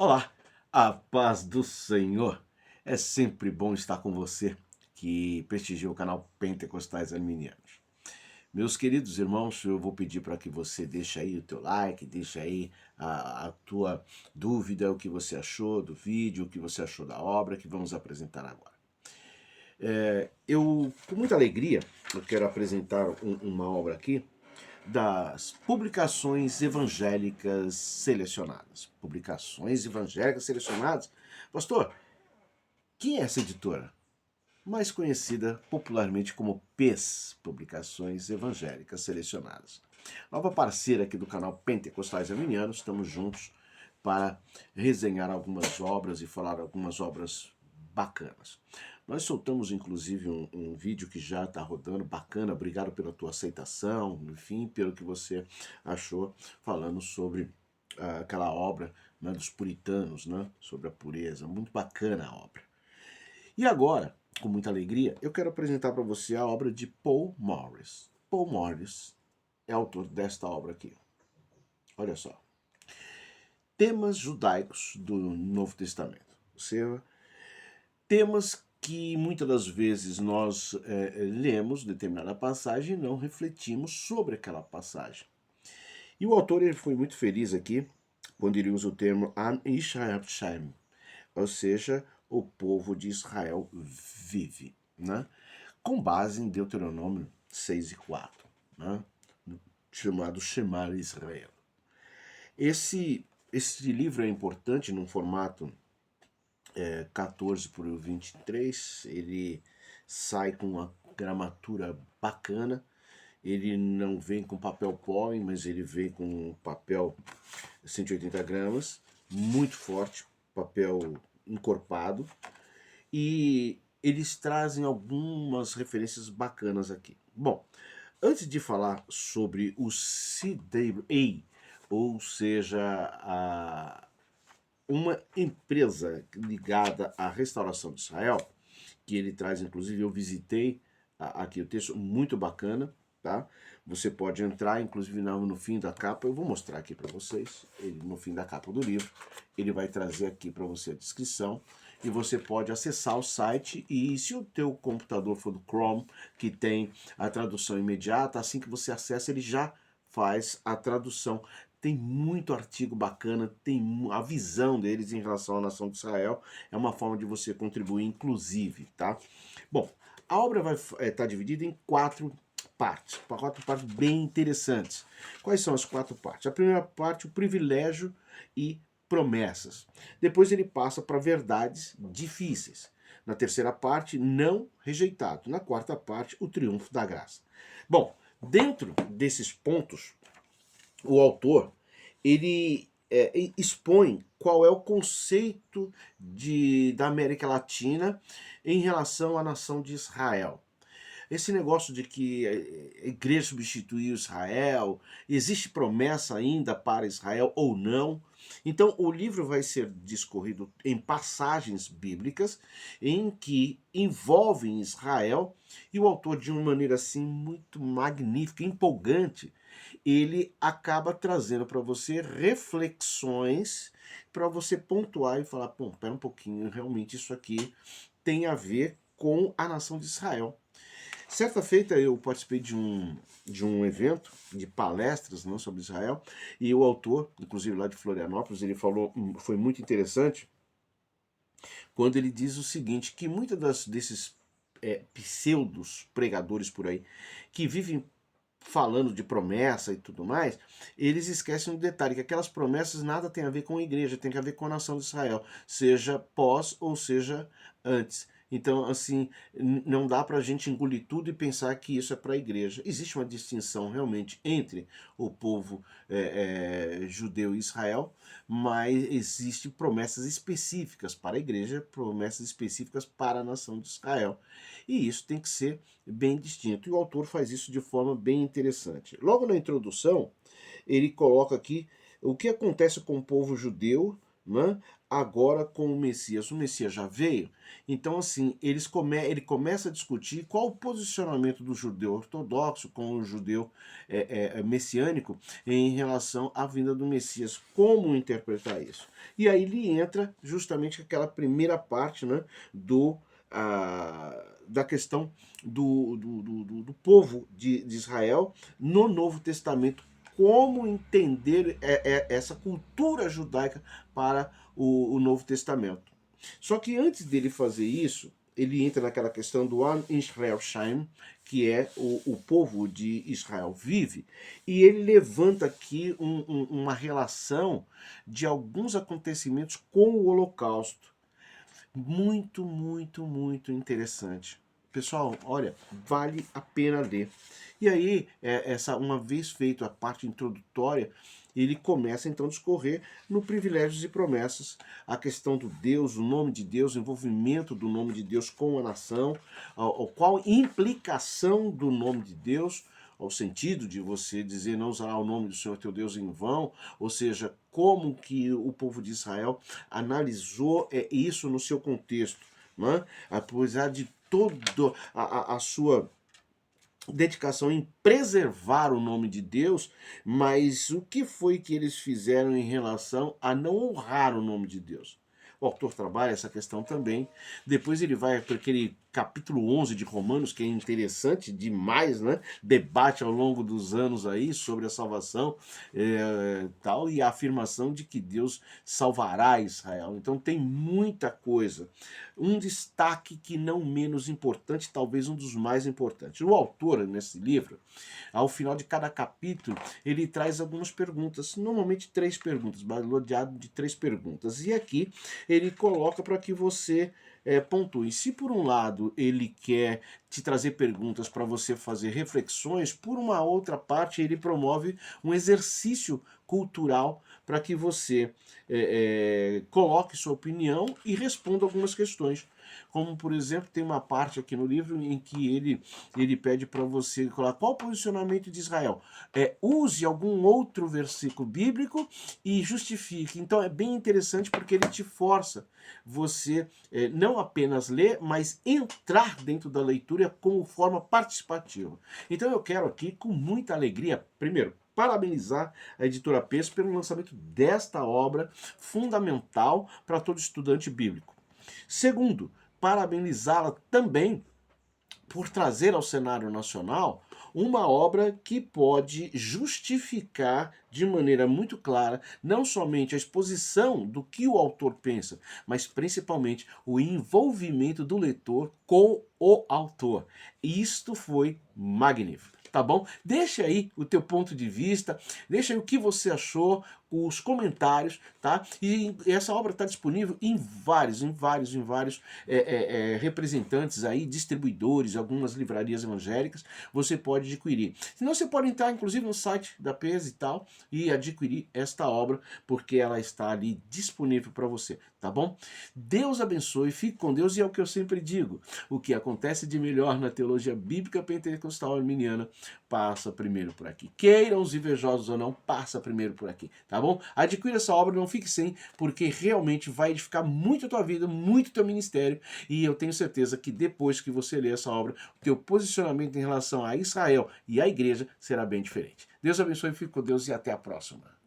Olá, a paz do Senhor. É sempre bom estar com você que prestigia o canal Pentecostais Arminianos. Meus queridos irmãos, eu vou pedir para que você deixe aí o teu like, deixe aí a tua dúvida, o que você achou do vídeo, o que você achou da obra que vamos apresentar agora. Eu, com muita alegria, eu quero apresentar uma obra aqui das publicações evangélicas selecionadas. Publicações evangélicas selecionadas? Pastor, quem é essa editora? Mais conhecida popularmente como PES, Publicações Evangélicas Selecionadas. Nova parceira aqui do canal Pentecostais Arminianos, estamos juntos para resenhar algumas obras e falar algumas obras bacanas. Nós soltamos inclusive um vídeo que já está rodando, bacana, obrigado pela tua aceitação, enfim, pelo que você achou, falando sobre aquela obra, né, dos puritanos, né, sobre a pureza, muito bacana a obra. E agora, com muita alegria, eu quero apresentar para você a obra de Paul Morris. Paul Morris é autor desta obra aqui. Olha só. Temas judaicos do Novo Testamento. Ou seja, temas que muitas das vezes nós lemos determinada passagem e não refletimos sobre aquela passagem. E o autor ele foi muito feliz aqui quando ele usa o termo Am Israel Shem, ou seja, o povo de Israel vive, né? Com base em Deuteronômio 6 e 4, né? Chamado Shemar Israel. Esse livro é importante num formato 14 por 23, ele sai com uma gramatura bacana, ele não vem com papel pólen, mas ele vem com papel 180 gramas, muito forte, papel encorpado, e eles trazem algumas referências bacanas aqui. Bom, antes de falar sobre o CWA, ou seja, uma empresa ligada à restauração de Israel, que ele traz, inclusive eu visitei aqui o texto, muito bacana, tá? Você pode entrar, inclusive no fim da capa, eu vou mostrar aqui para vocês, ele, no fim da capa do livro, ele vai trazer aqui para você a descrição, e você pode acessar o site, e se o teu computador for do Chrome, que tem a tradução imediata, assim que você acessa, ele já faz a tradução. Tem muito artigo bacana, tem a visão deles em relação à nação de Israel, é uma forma de você contribuir, inclusive, tá? Bom, a obra vai estar dividida em quatro partes bem interessantes. Quais são as quatro partes? A primeira parte, o privilégio e promessas. Depois ele passa para verdades difíceis. Na terceira parte, não rejeitado. Na quarta parte, o triunfo da graça. Bom, dentro desses pontos, o autor ele expõe qual é o conceito da América Latina em relação à nação de Israel. Esse negócio de que a igreja substituiu Israel, existe promessa ainda para Israel ou não? Então, o livro vai ser discorrido em passagens bíblicas em que envolvem Israel e o autor, de uma maneira assim muito magnífica, empolgante, ele acaba trazendo para você reflexões para você pontuar e falar, pô, pera um pouquinho, realmente isso aqui tem a ver com a nação de Israel. Certa feita eu participei de um evento de palestras, não, sobre Israel, e o autor, inclusive lá de Florianópolis, ele falou, foi muito interessante, quando ele diz o seguinte, que muitos desses pseudos pregadores por aí, que vivem falando de promessa e tudo mais, eles esquecem um detalhe, que aquelas promessas nada tem a ver com a igreja, tem a ver com a nação de Israel, seja pós ou seja antes. Então, assim, não dá para a gente engolir tudo e pensar que isso é para a igreja. Existe uma distinção realmente entre o povo judeu e Israel, mas existem promessas específicas para a igreja, promessas específicas para a nação de Israel. E isso tem que ser bem distinto. E o autor faz isso de forma bem interessante. Logo na introdução, ele coloca aqui o que acontece com o povo judeu né, agora com o Messias. O Messias já veio, então assim, ele começa a discutir qual o posicionamento do judeu ortodoxo com o judeu messiânico em relação à vinda do Messias, como interpretar isso. E aí ele entra justamente aquela primeira parte, né, da questão do povo de Israel no Novo Testamento, como entender essa cultura judaica para o Novo Testamento. Só que antes dele fazer isso, ele entra naquela questão do Am Israel Shaim, que é o povo de Israel vive, e ele levanta aqui uma relação de alguns acontecimentos com o Holocausto. Muito, muito, muito interessante. Pessoal, olha, vale a pena ler. E aí, uma vez feita a parte introdutória, ele começa então a discorrer no Privilégios e Promessas, a questão do Deus, o nome de Deus, o envolvimento do nome de Deus com a nação, qual implicação do nome de Deus, ao sentido de você dizer não usará o nome do Senhor teu Deus em vão, ou seja, como que o povo de Israel analisou isso no seu contexto, né? Apesar de toda a sua dedicação em preservar o nome de Deus, mas o que foi que eles fizeram em relação a não honrar o nome de Deus? O autor trabalha essa questão também. Depois ele vai para aquele capítulo 11 de Romanos, que é interessante demais, né? Debate ao longo dos anos aí sobre a salvação tal, e a afirmação de que Deus salvará Israel. Então tem muita coisa. Um destaque que não menos importante, talvez um dos mais importantes. O autor, nesse livro, ao final de cada capítulo, ele traz algumas perguntas, normalmente 3 perguntas, rodeado de 3 perguntas. E aqui ele coloca para que você pontue. Se por um lado ele quer te trazer perguntas para você fazer reflexões, por uma outra parte ele promove um exercício cultural para que você coloque sua opinião e responda algumas questões. Como, por exemplo, tem uma parte aqui no livro em que ele pede para você colocar qual o posicionamento de Israel. Use algum outro versículo bíblico e justifique. Então é bem interessante porque ele te força você não apenas ler, mas entrar dentro da leitura como forma participativa. Então eu quero aqui, com muita alegria, primeiro, parabenizar a editora Peso pelo lançamento desta obra fundamental para todo estudante bíblico. Segundo, parabenizá-la também por trazer ao cenário nacional uma obra que pode justificar de maneira muito clara não somente a exposição do que o autor pensa, mas principalmente o envolvimento do leitor com o autor. Isto foi magnífico. Tá bom? Deixa aí o teu ponto de vista, deixa aí o que você achou, os comentários, tá? E essa obra está disponível em vários representantes aí, distribuidores, algumas livrarias evangélicas, você pode adquirir. Senão você pode entrar, inclusive, no site da PES e tal, e adquirir esta obra, porque ela está ali disponível para você, tá bom? Deus abençoe, fique com Deus, e é o que eu sempre digo, o que acontece de melhor na teologia bíblica pentecostal arminiana passa primeiro por aqui. Queiram os invejosos ou não, passa primeiro por aqui, tá bom? Adquira essa obra, não fique sem, porque realmente vai edificar muito a tua vida, muito o teu ministério, e eu tenho certeza que depois que você ler essa obra, o teu posicionamento em relação a Israel e à igreja será bem diferente. Deus abençoe, fique com Deus e até a próxima.